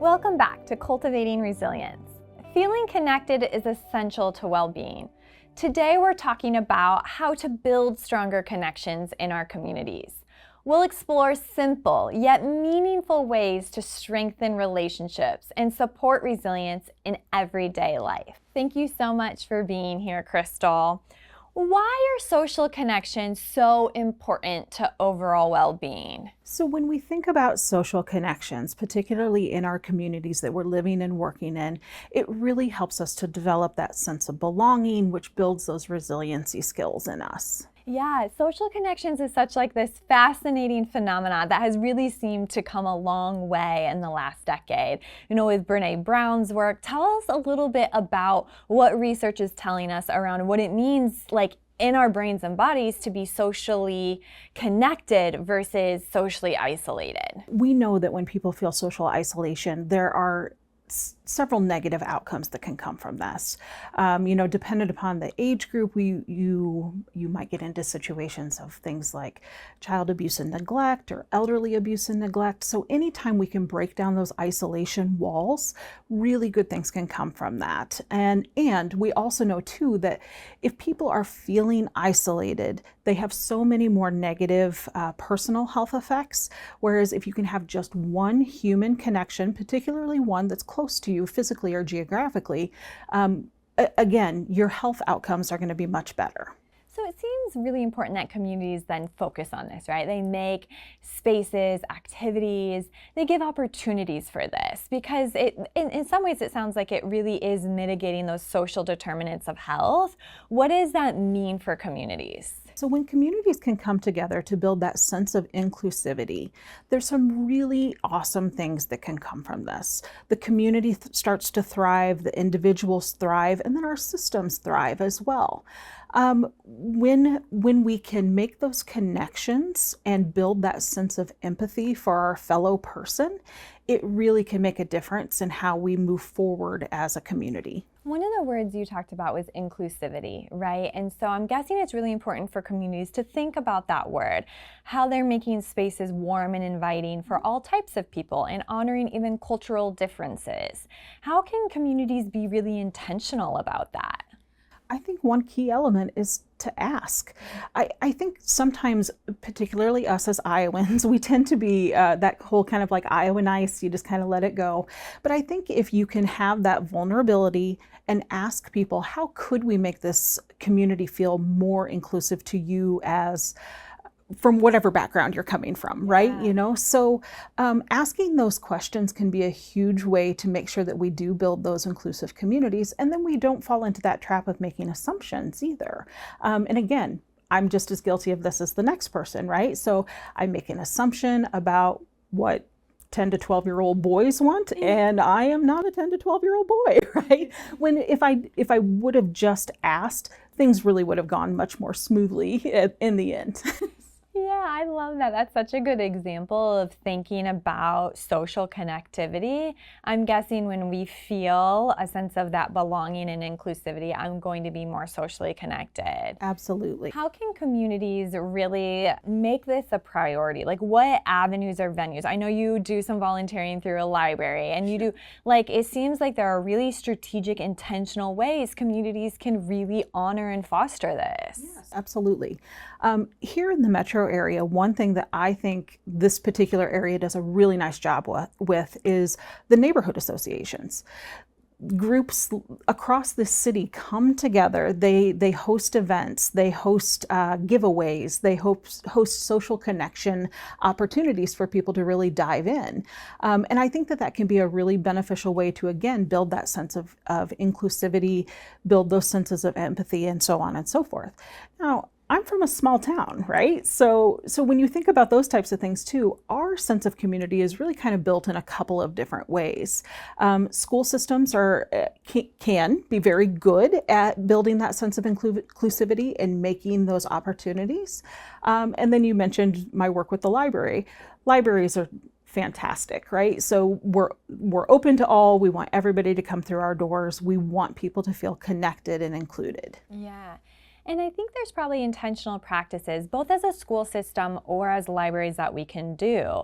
Welcome back to Cultivating Resilience. Feeling connected is essential to well-being. Today we're talking about how to build stronger connections in our communities. We'll explore simple yet meaningful ways to strengthen relationships and support resilience in everyday life. Thank you so much for being here, Crystal. Why are social connections so important to overall well-being? So when we think about social connections, particularly in our communities that we're living and working in, it really helps us to develop that sense of belonging, which builds those resiliency skills in us. Yeah, social connections is such like this fascinating phenomenon that has really seemed to come a long way in the last decade. With Brene Brown's work, tell us a little bit about what research is telling us around what it means like in our brains and bodies to be socially connected versus socially isolated. We know that when people feel social isolation, there are several negative outcomes that can come from this. Dependent upon the age group, you might get into situations of things like child abuse and neglect or elderly abuse and neglect. So anytime we can break down those isolation walls, really good things can come from that. And we also know too that if people are feeling isolated, they have so many more negative personal health effects. Whereas if you can have just one human connection, particularly one that's close to you physically or geographically, again, your health outcomes are going to be much better. So it seems really important that communities then focus on this, right? They make spaces, activities, they give opportunities for this because in some ways it sounds like it really is mitigating those social determinants of health. What does that mean for communities? So when communities can come together to build that sense of inclusivity, there's some really awesome things that can come from this. The community starts to thrive, the individuals thrive, and then our systems thrive as well. When we can make those connections and build that sense of empathy for our fellow person, it really can make a difference in how we move forward as a community. One of the words you talked about was inclusivity, right? And so I'm guessing it's really important for communities to think about that word, how they're making spaces warm and inviting for all types of people and honoring even cultural differences. How can communities be really intentional about that? I think one key element is to ask. I think sometimes, particularly us as Iowans, we tend to be that whole kind of like Iowa nice, you just kind of let it go. But I think if you can have that vulnerability and ask people, how could we make this community feel more inclusive to you as from whatever background you're coming from, right? Yeah. So asking those questions can be a huge way to make sure that we do build those inclusive communities, and then we don't fall into that trap of making assumptions either. And again, I'm just as guilty of this as the next person, right? So I make an assumption about what 10 to 12-year-old boys want, and I am not a 10 to 12-year-old boy, right? When if I would have just asked, things really would have gone much more smoothly in the end. Yeah, I love that. That's such a good example of thinking about social connectivity. I'm guessing when we feel a sense of that belonging and inclusivity, I'm going to be more socially connected. Absolutely. How can communities really make this a priority? Like what avenues or venues? I know you do some volunteering through a library and you do, it seems like there are really strategic, intentional ways communities can really honor and foster this. Yes, absolutely. Here in the metro area, one thing that I think this particular area does a really nice job with is the neighborhood associations. Groups across the city come together, they host events, they host giveaways, they host social connection opportunities for people to really dive in. And I think that can be a really beneficial way to, again, build that sense of inclusivity, build those senses of empathy, and so on and so forth. Now, I'm from a small town, right? So when you think about those types of things too, our sense of community is really kind of built in a couple of different ways. School systems can be very good at building that sense of inclusivity and making those opportunities. And then you mentioned my work with the library. Libraries are fantastic, right? So we're open to all. We want everybody to come through our doors. We want people to feel connected and included. Yeah. And I think there's probably intentional practices, both as a school system or as libraries, that we can do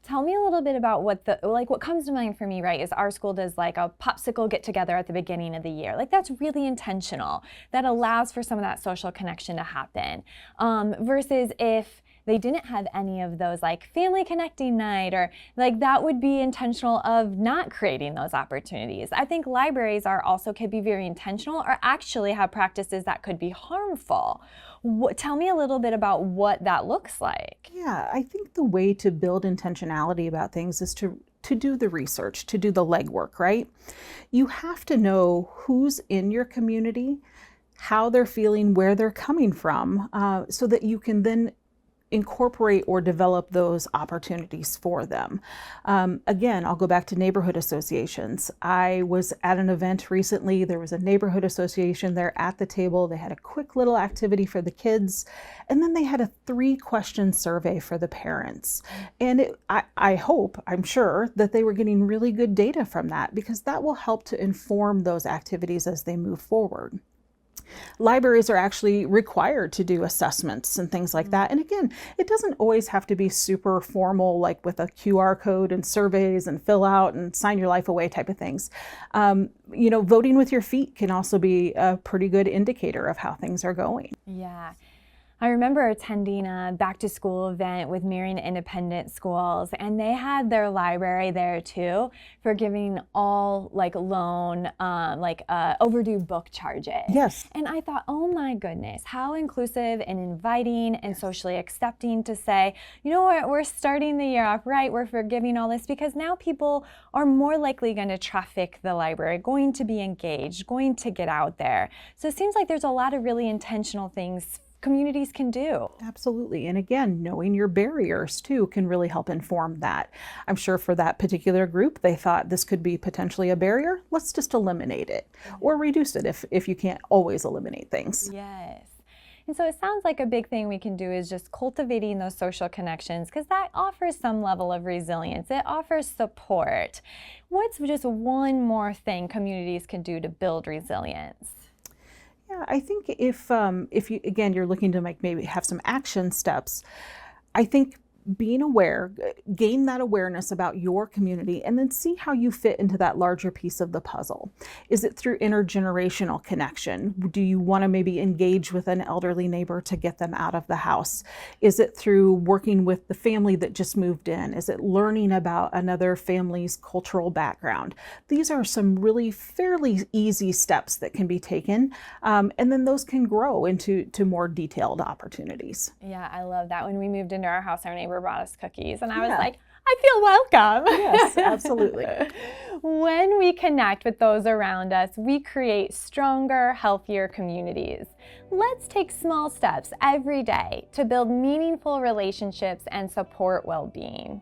Tell me a little bit about what comes to mind for me, right, is our school does like a popsicle get together at the beginning of the year. Like that's really intentional. That allows for some of that social connection to happen. Versus if they didn't have any of those, like family connecting night, or like that would be intentional of not creating those opportunities. I think libraries could be very intentional, or actually have practices that could be harmful. Tell me a little bit about what that looks like. Yeah, I think the way to build intentionality about things is to do the research, to do the legwork, right? You have to know who's in your community, how they're feeling, where they're coming from, so that you can then incorporate or develop those opportunities for them. Again, I'll go back to neighborhood associations. I was at an event recently. There was a neighborhood association there at the table. They had a quick little activity for the kids, and then they had a 3-question survey for the parents. And I'm sure that they were getting really good data from that, because that will help to inform those activities as they move forward. Libraries are actually required to do assessments and things like that. And again, it doesn't always have to be super formal, like with a QR code and surveys and fill out and sign your life away type of things. Voting with your feet can also be a pretty good indicator of how things are going. Yeah. I remember attending a back to school event with Marion Independent Schools, and they had their library there too for giving all loan overdue book charges. Yes. And I thought, oh my goodness, how inclusive and inviting and socially accepting to say, you know what, we're starting the year off right, we're forgiving all this, because now people are more likely going to traffic the library, going to be engaged, going to get out there. So it seems like there's a lot of really intentional things communities can do. Absolutely. And again, knowing your barriers too can really help inform that. I'm sure for that particular group, they thought this could be potentially a barrier. Let's just eliminate it or reduce it if you can't always eliminate things. Yes. And so it sounds like a big thing we can do is just cultivating those social connections, because that offers some level of resilience. It offers support. What's just one more thing communities can do to build resilience? Yeah, I think if you, again, you're looking to maybe have some action steps, I think being aware, gain that awareness about your community, and then see how you fit into that larger piece of the puzzle. Is it through intergenerational connection? Do you want to maybe engage with an elderly neighbor to get them out of the house? Is it through working with the family that just moved in? Is it learning about another family's cultural background? These are some really fairly easy steps that can be taken, and then those can grow into more detailed opportunities. Yeah, I love that. When we moved into our house, our neighbor brought us cookies, and I was like, I feel welcome. Yes, absolutely. When we connect with those around us, we create stronger, healthier communities. Let's take small steps every day to build meaningful relationships and support well-being.